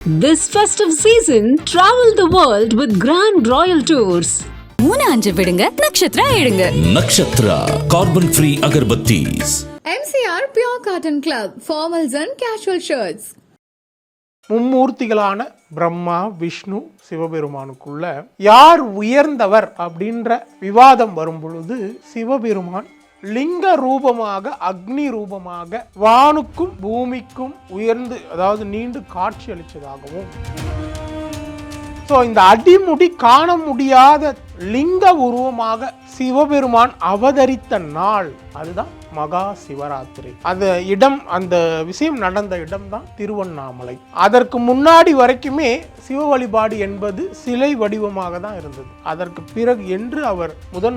This festive season, travel the world with Grand Royal Tours. 3-5 விடுங்க நக்ஷத்ரா எடுங்க. Nakshatra carbon free agarbattis. MCR Pure Cotton Club formals and casual shirts. மும்மூர்த்திகளான பிரம்மா, விஷ்ணு, சிவபெருமானுக்குள்ள யார் உயர்ந்தவர் அப்படின்ற விவாதம் வரும் பொழுது சிவபெருமான் லிங்க ரூபமாக, அக்னி ரூபமாக வானுக்கும் பூமிக்கும் உயர்ந்து, அதாவது நீண்டு காட்சி அளித்ததாகவும், இந்த அடிமுடி காண முடியாத லிங்க உருவமாக சிவபெருமான் அவதரித்த நாள் அதுதான் மகா சிவராத்திரி. அந்த விஷயம் நடந்த இடம் தான் திருவண்ணாமலை. அதற்கு முன்னாடி வரைக்குமே சிவ வழிபாடு என்பது சிலை வடிவமாக தான் இருந்தது. அதற்கு பிறகு என்று அவர்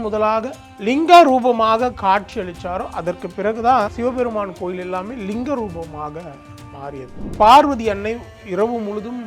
முதலாக லிங்க ரூபமாக காட்சி அளித்தாரோ அதற்கு பிறகுதான் சிவபெருமான் கோயில் எல்லாமே லிங்க ரூபமாக மாறியது. பார்வதி அன்னை இரவு முழுதும்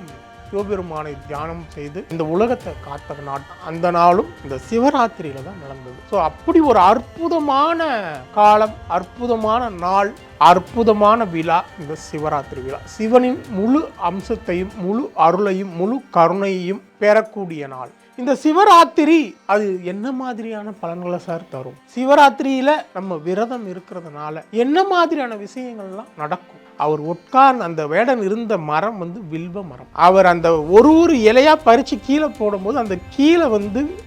சிவபெருமானை தியானம் செய்து இந்த உலகத்தை காத்த நாள் அந்த நாளும் இந்த சிவராத்திரியில தான் நடந்தது. அப்படி ஒரு அற்புதமான காலம், அற்புதமான நாள், அற்புதமான விழா இந்த சிவராத்திரி விழா. சிவனின் முழு அம்சத்தையும், முழு அருளையும், முழு கருணையையும் பெறக்கூடிய நாள் இந்த சிவராத்திரி. அது என்ன மாதிரியான பலன்களை சார் தரும்? சிவராத்திரியில நம்ம விரதம் இருக்கிறதுனால என்ன மாதிரியான விஷயங்கள்லாம் நடக்கும்? அவர் உட்கார்ந்து அந்த வேடன் இருந்த மரம் வில்வ மரம். அவர் அந்த ஒரு இலையா பறிச்சு கீழே போடும்போது அந்த கீழே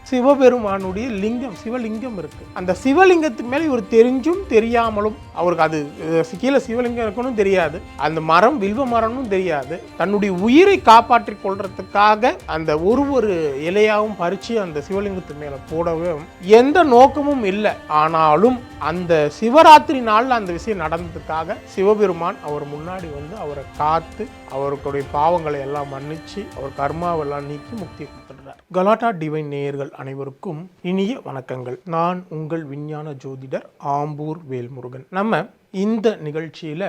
சிவபெருமானுடைய லிங்கம், சிவலிங்கம் இருக்கு. அந்த சிவலிங்கத்துக்கு மேலே இவர் தெரிஞ்சும் தெரியாமலும், அவருக்கு அது கீழே சிவலிங்கம் இருக்கணும் தெரியாது, அந்த மரம் வில்வ மரம்னு தெரியாது, தன்னுடைய உயிரை காப்பாற்றி கொள்றதுக்காக அந்த ஒரு இலையாவும் பறிச்சு அந்த சிவலிங்கத்து மேல போடவே எந்த நோக்கமும் இல்லை. ஆனாலும் அந்த சிவராத்திரி நாள்ல அந்த விஷயம் நடந்ததுக்காக சிவபெருமான் அவர் முன்னாடி அவரை காத்து அவருடைய பாவங்களை எல்லாம் மன்னிச்சு அவர் கர்மாவெல்லாம் நீக்கி முக்தி கொடுத்துடுறார். கலாட்டா டிவைன் நேயர்கள் அனைவருக்கும் இனிய வணக்கங்கள். நான் உங்கள் விஞ்ஞான ஜோதிடர் ஆம்பூர் வேல்முருகன். நம்ம இந்த நிகழ்ச்சியில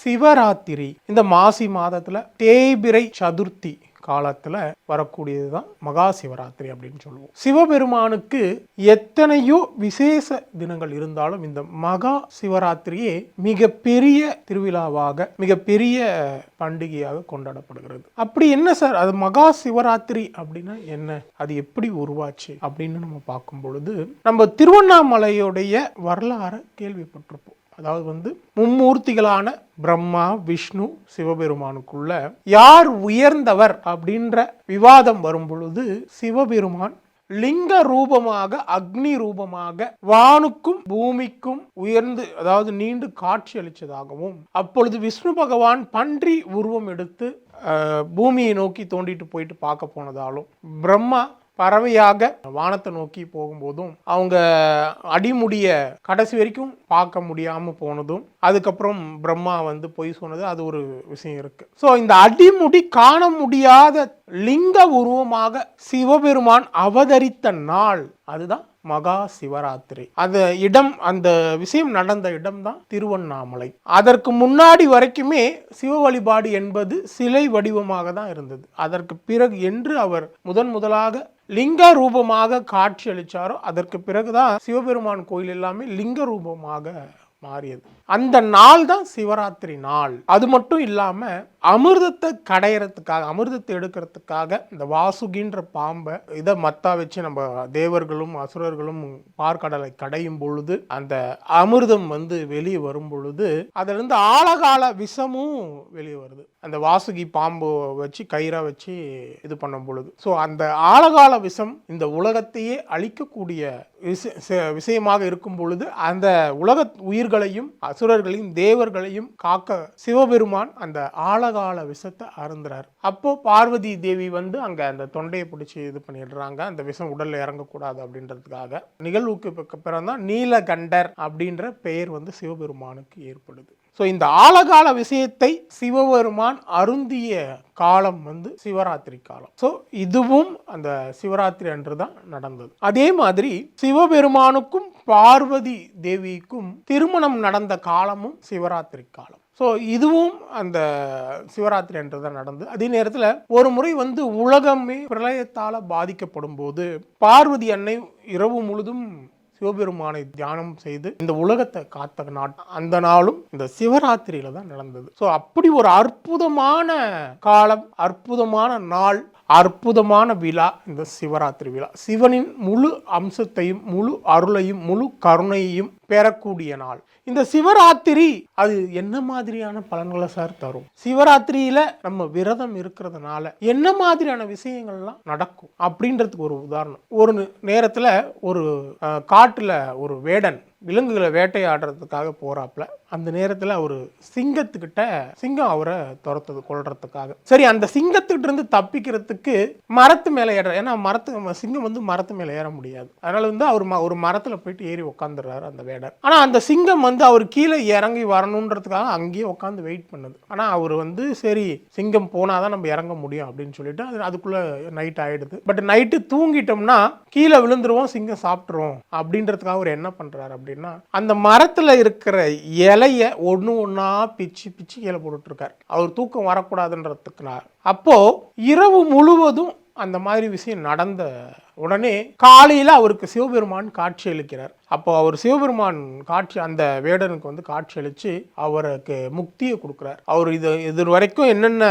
சிவராத்திரி, இந்த மாசி மாதத்துல தேய்பிறை சதுர்த்தி காலத்துல வரக்கூடியதுதான் மகா சிவராத்திரி அப்படின்னு சொல்லுவோம். சிவபெருமானுக்கு எத்தனையோ விசேஷ தினங்கள் இருந்தாலும் இந்த மகா சிவராத்திரியே மிகப்பெரிய திருவிழாவாக, மிகப்பெரிய பண்டிகையாக கொண்டாடப்படுகிறது. அப்படி என்ன சார் அது மகா சிவராத்திரி அப்படின்னா என்ன, அது எப்படி உருவாச்சு அப்படின்னு நம்ம பார்க்கும் பொழுது நம்ம திருவண்ணாமலையுடைய வரலாறு கேள்விப்பட்டிருப்போம். அதாவது மும்மூர்த்திகளான பிரம்மா, விஷ்ணு, சிவபெருமானுக்குள்ள யார் உயர்ந்தவர் அப்படின்ற விவாதம் வரும் பொழுது சிவபெருமான் லிங்க ரூபமாக, அக்னி ரூபமாக வானுக்கும் பூமிக்கும் உயர்ந்து, அதாவது நீண்டு காட்சி அளித்ததாகவும், அப்பொழுது விஷ்ணு பகவான் பன்றி உருவம் எடுத்து பூமியை நோக்கி தோண்டிட்டு போயிட்டு பார்க்க போனதாலும், பிரம்மா பறவையாக வானத்தை நோக்கி போகும்போதும் அவங்க அடிமுடிய கடைசி வரைக்கும் பார்க்க முடியாம போனதும், அதுக்கப்புறம் பிரம்மா பொய் சொன்னது, அது ஒரு விஷயம் இருக்கு. இந்த அடிமுடி காண முடியாத லிங்க உருவமாக சிவபெருமான் அவதரித்த நாள் அதுதான் மகா சிவராத்திரி. அந்த விஷயம் நடந்த இடம் தான் திருவண்ணாமலை. அதற்கு முன்னாடி வரைக்குமே சிவ வழிபாடு என்பது சிலை வடிவமாக தான் இருந்தது. அதற்கு பிறகு என்று அவர் முதலாக லிங்க ரூபமாக காட்சி அளித்தாரோ அதற்கு பிறகுதான் சிவபெருமான் கோயில் எல்லாமே லிங்க ரூபமாக மாறியது. அந்த நாள் தான் சிவராத்திரி நாள். அது மட்டும் இல்லாம அமிர்தத்தை கடையறதுக்காக, அமிர்தத்தை எடுக்கிறதுக்காக இந்த வாசுகின்ற பாம்பை இதை மத்தா வச்சு நம்ம தேவர்களும் அசுரர்களும் பார்க்கடலை கடையும் பொழுது அந்த அமிர்தம் வெளியே வரும் பொழுது அதுல இருந்து ஆழகால விஷமும் வெளியே வருது. அந்த வாசுகி பாம்பு வச்சு கயிறா வச்சு இது பண்ணும் பொழுது அந்த ஆழகால விஷம் இந்த உலகத்தையே அழிக்கக்கூடிய விஷயமாக இருக்கும் பொழுது அந்த உலக உயிர்களையும் அசுரர்களையும் தேவர்களையும் காக்க சிவபெருமான் அந்த ஆழகால விஷத்தை அருந்துறார். அப்போ பார்வதி தேவி அங்க அந்த தொண்டையை பிடிச்சி இது பண்ணிடுறாங்க, அந்த விஷம் உடல்ல இறங்கக்கூடாது அப்படின்றதுக்காக. நிகழ்வுக்கு பிறந்தான் நீலகண்டர் அப்படின்ற பெயர் சிவபெருமானுக்கு ஏற்படுது. இந்த ஆழகால விஷயத்தை சிவபெருமான் அருந்திய காலம் சிவராத்திரி காலம். இதுவும் அந்த சிவராத்திரி அன்றுதான் நடந்தது. அதே மாதிரி சிவபெருமானுக்கும் பார்வதி தேவிக்கும் திருமணம் நடந்த காலமும் சிவராத்திரி காலம். இதுவும் அந்த சிவராத்திரி அன்றுதான் நடந்தது. அதே நேரத்தில் ஒரு முறை உலகமே பிரளயத்தால பாதிக்கப்படும் போது பார்வதி அன்னை இரவு முழுதும் சிவபெருமானை தியானம் செய்து இந்த உலகத்தை காத்த நாள் அந்த நாளும் இந்த சிவராத்திரியில தான் நடந்தது. ஸோ அப்படி ஒரு அற்புதமான காலம், அற்புதமான நாள், அற்புதமான விழா இந்த சிவராத்திரி விழா. சிவனின் முழு அம்சத்தையும் முழு அருளையும் முழு கருணையையும் பெறக்கூடிய நாள் இந்த சிவராத்திரி. அது என்ன மாதிரியான பலன்களை சார் தரும்? சிவராத்திரியில நம்ம விரதம் இருக்கிறதுனால என்ன மாதிரியான விஷயங்கள்லாம் நடக்கும் அப்படின்றதுக்கு ஒரு உதாரணம். ஒரு நேரத்துல ஒரு காட்டுல ஒரு வேடன் விலங்குகளை வேட்டையாடுறதுக்காக போறாப்புல. அந்த நேரத்துல ஒரு சிங்கம் அவரை துரத்துது கொல்றதுக்காக. சரி, அந்த சிங்கத்துக்கிட்ட இருந்து தப்பிக்கிறதுக்கு மரத்து மேல ஏற, ஏன்னா சிங்கம் வந்து மரத்து மேல ஏற முடியாது. அதனால அவர் ஒரு மரத்துல போயிட்டு ஏறி உட்காந்துடுறாரு அந்த வேடன். ஆனா அந்த சிங்கம் அவர் கீழே இறங்கி வரணுன்றதுக்காக அங்கேயே உட்காந்து வெயிட் பண்ணுது. ஆனா அவர் சரி சிங்கம் போனாதான் நம்ம இறங்க முடியும் அப்படின்னு சொல்லிட்டு அதுக்குள்ள நைட் ஆயிடுது. பட் நைட்டு தூங்கிட்டோம்னா கீழே விழுந்துருவோம், சிங்கம் சாப்பிட்டுரும் அப்படின்றதுக்காக அவர் என்ன பண்றாரு அப்படின்னா, அந்த மரத்துல இருக்கிற இலைய ஒண்ணு ஒன்னா பிச்சு பிச்சு கீழே போட்டுட்டு இருக்காரு. அவர் தூக்கம் வரக்கூடாதுன்றதுக்குனா. அப்போ இரவு முழுவதும் அந்த மாதிரி விஷயம் நடந்த உடனே காலையில அவருக்கு சிவபெருமான் காட்சி அளிக்கிறார். அப்போ அவர் சிவபெருமான் அந்த வேடனுக்கு காட்சி அளிச்சு அவருக்கு முக்தியை கொடுக்குறார். அவர் இது வரைக்கும் என்னென்ன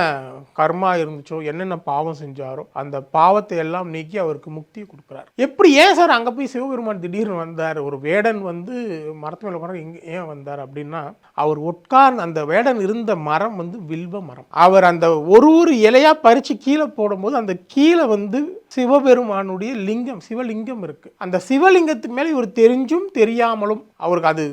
கர்மா இருந்துச்சோ, என்னென்ன பாவம் செஞ்சாரோ அந்த பாவத்தை எல்லாம் நீக்கி அவருக்கு முக்தியை கொடுக்குறார். எப்படி, ஏன் சார் அங்க போய் சிவபெருமான் திடீர்னு வந்தார்? ஒரு வேடன் மரத்து மேல உட்கார ஏன் வந்தார் அப்படின்னா, அவர் அந்த வேடன் இருந்த மரம் வில்வ மரம். அவர் அந்த ஒரு இலையா பறிச்சு கீழே போடும்போது அந்த கீழே சிவபெருமானுடைய சிவலிங்கம் இருக்கு. அந்த சிவலிங்கத்துக்கு மேல இவர் தெரிஞ்சும் தெரியாமலும், அவருக்கு அது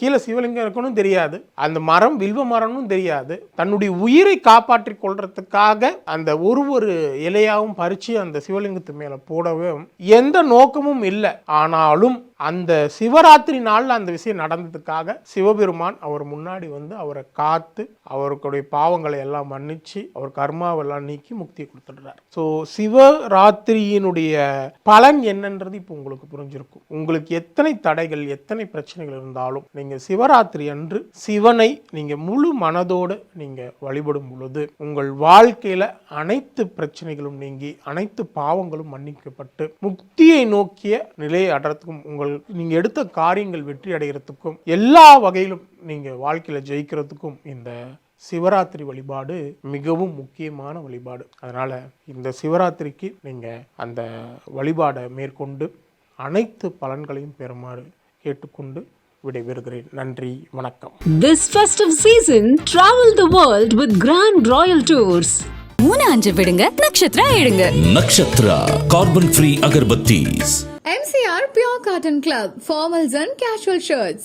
கீழே சிவலிங்கம் இருக்கணும் தெரியாது, அந்த மரம் வில்வ மரம்னு தெரியாது, தன்னுடைய உயிரை காப்பாற்றி கொள்றதுக்காக அந்த ஒரு இலையாவும் பறிச்சு அந்த சிவலிங்கத்து மேல போடவே எந்த நோக்கமும் இல்லை. ஆனாலும் அந்த சிவராத்திரி நாள்ல அந்த விஷயம் நடந்ததுக்காக சிவபெருமான் அவர் முன்னாடி அவரை காத்து அவருடைய பாவங்களை எல்லாம் மன்னிச்சு அவர் கர்மாவெல்லாம் நீக்கி முக்தியை கொடுத்துடுறார். ஸோ சிவராத்திரியினுடைய பலன் என்னன்றது இப்போ உங்களுக்கு புரிஞ்சிருக்கும். உங்களுக்கு எத்தனை தடைகள் எத்தனை பிரச்சனைகள் இருந்தாலும் நீங்க சிவராத்திரி அன்று சிவனை நீங்க முழு மனதோடு நீங்க வழிபடும் பொழுது உங்கள் வாழ்க்கையில அனைத்து பிரச்சனைகளும் நீங்கி அனைத்து பாவங்களும் மன்னிக்கப்பட்டு முக்தியை நோக்கிய நிலையை அடைறதுக்கும் நீங்க எடுத்த காரியங்கள் வெற்றி அடைகிறதுக்கும் எல்லா வகையிலும் நீங்க வாழ்க்கையில ஜெயிக்கிறதுக்கும் இந்த சிவராத்திரி வழிபாடு மிகவும் முக்கியமான வழிபாடு. அதனால இந்த சிவராத்திரிக்கு நீங்க அந்த வழிபாடை மேற்கொண்டு அனைத்து பலன்களையும் பெறுமாறு கேட்டுக்கொண்டு விடைபெறுகிறேன். நன்றி, வணக்கம். This festive season, travel the world with Grand Royal Tours. 3-5 விடுங்க, நட்சத்திரா எடுங்க. Nakshatra carbon free agarbattis. MCR Pure Cotton Club, formals and casual shirts.